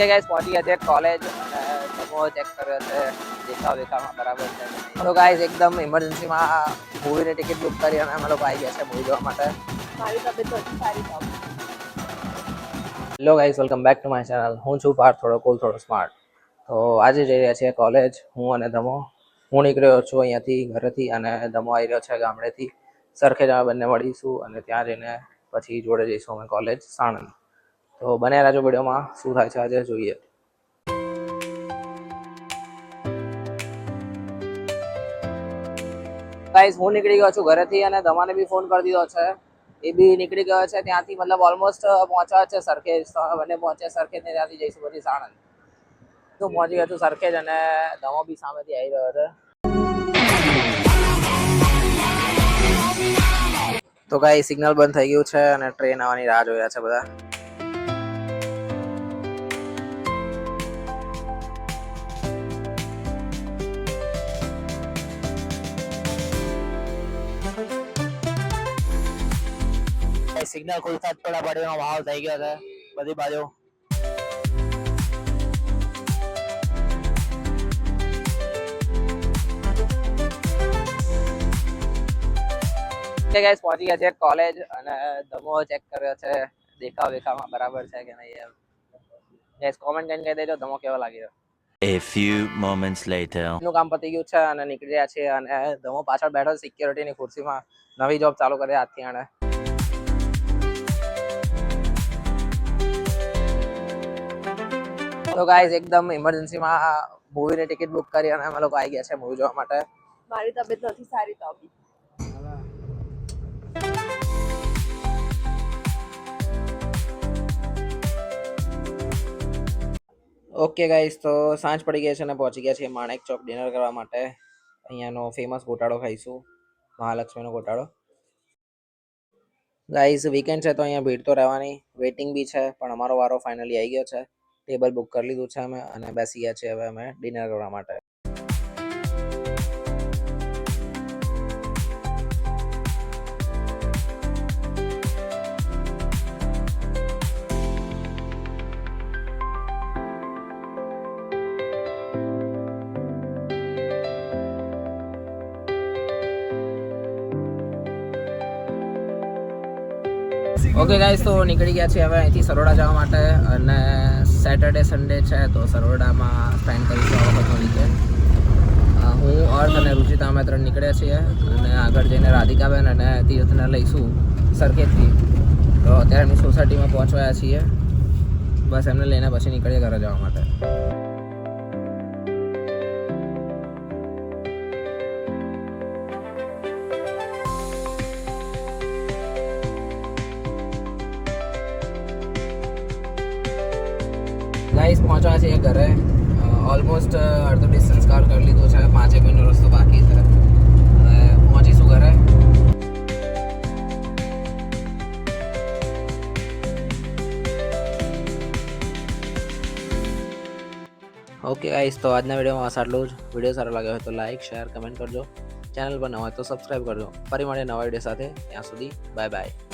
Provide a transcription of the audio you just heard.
કે ગાઈસ પહોંચી ગયા છે કોલેજ અને ડેમો ચેક કર્યો છે દેખાવમાં બરાબર છે તો ગાઈસ એકદમ ઇમરજન્સીમાં મૂવીની ટિકિટ બુક કરી અને અમે લોકો આવી ગયા છે મૂવી જોવા માટે. મારી તબિયત નથી સારી તો hello guys, welcome back to my channel. હું છું પાર્થ, થોડો કુલ થોડો સ્માર્ટ. તો આજે જઈ રહ્યા છીએ કોલેજ, હું અને ધમો. હું નીકળ્યો છું અહીંયાથી ઘરેથી અને ધમો આવી રહ્યો છે ગામડેથી. સરખેજ અમે બંને મળીશું અને ત્યાં જઈને પછી જોડે જઈશું અમે કોલેજ સાણંદ. તો બને રહેજો વિડીયોમાં, શું થાય છે આજે જોઈએ. ગાઈસ હું નીકળી ગયો છું ઘરેથી અને ધમાને બી ફોન કરી દીધો છે. એ બી નીકળી ગયો છે ત્યાંથી, મતલબ ઓલમોસ્ટ પહોંચવા છે સરખેજ. બંને પહોંચે સરખેજ ને ત્યાંથી જઈશું પછી સાણંદ. તો પહોંચી ગયો છું સરખેજ અને ધમો બી સામેથી આવી રહ્યો છે. તો ગાઈસ સિગ્નલ બંધ થઈ ગયું છે અને ટ્રેન આવવાની રાહ જોઈ રહ્યા છે બધા. સિગ્નલ ખુલતા જ પડાપડીનો માહોલ થઈ ગયો છે બધી બાજુ. ગાઈસ પહોંચી ગયા છે કોલેજ અને ધમો ચેક કર્યો છે દેખાવમાં બરાબર છે કે નહીં એમ. ગાઈસ કોમેન્ટ કરીને કહી દેજો ધમો કેવો લાગી રહ્યો. A few moments later. નું કામ પતી ગયું છે અને નીકળી રહ્યા છે અને ધમો પાછળ બેઠો સિક્યોરિટીની ખુરશીમાં. નવી જોબ ચાલુ કરી આજથી આણે. તો ગાઈસ એકદમ ઇમરજન્સીમાં મૂવીની ટિકિટ બુક કરી અને અમે લોકો આવી ગયા છે મૂવી જોવા માટે. મારી તબિયત નથી સારી તો ઓકે ગાઈસ, તો સાંજ પડી ગઈ છે અને પહોંચી ગયા છીએ માણેક ચોક ડિનર કરવા માટે. અહીંયાનો ફેમસ ગોટાળો ખાઈશું, મહાલક્ષ્મીનો ગોટાળો. ગાઈસ વીકેન્ડ છે તો અહીંયા ભીડ તો રહેવાની, વેઇટિંગ બી છે, પણ અમારો વારો ફાઇનલી આવી ગયો છે. ટેબલ બુક કરી લીધું છે અમે અને બેસી ગયા છીએ હવે અમે ડિનર કરવા માટે. ઓકે ગાઈસ, તો નીકળી ગયા છીએ હવે અહીંથી સરોડા જવા માટે અને સેટરડે સન્ડે છે તો સરોડામાં સ્પેન્ડ કરીશું આ વખતનો વીકેન્ડ. હું અર્થ અને રુચિતા અમે ત્રણ નીકળ્યા છીએ અને આગળ જઈને રાધિકાબેન અને તીર્થને લઈશું સરખેજથી. તો અત્યારે એમની સોસાયટીમાં પહોંચવાયા છીએ. બસ એમને લઈને પછી નીકળીએ ઘરે જવા માટે. ગાઈસ પહોંચવા છીએ ઘરે. ઓલમોસ્ટ અડધો ડિસ્ટન્સ કવર કરી લીધું છે, 5 મિનિટનો રસ્તો બાકી છે. પહોંચીશું ઘરે. ઓકે ગાઈસ, તો આજના વિડીયોમાં આટલું જ. વિડીયો સારો લાગ્યો હોય તો લાઈક, શેર, કમેન્ટ કરજો. ચેનલ પર ન હોય તો સબસ્ક્રાઈબ કરજો. ફરી મળીએ નવા વિડીયો સાથે. ત્યાં સુધી બાય બાય.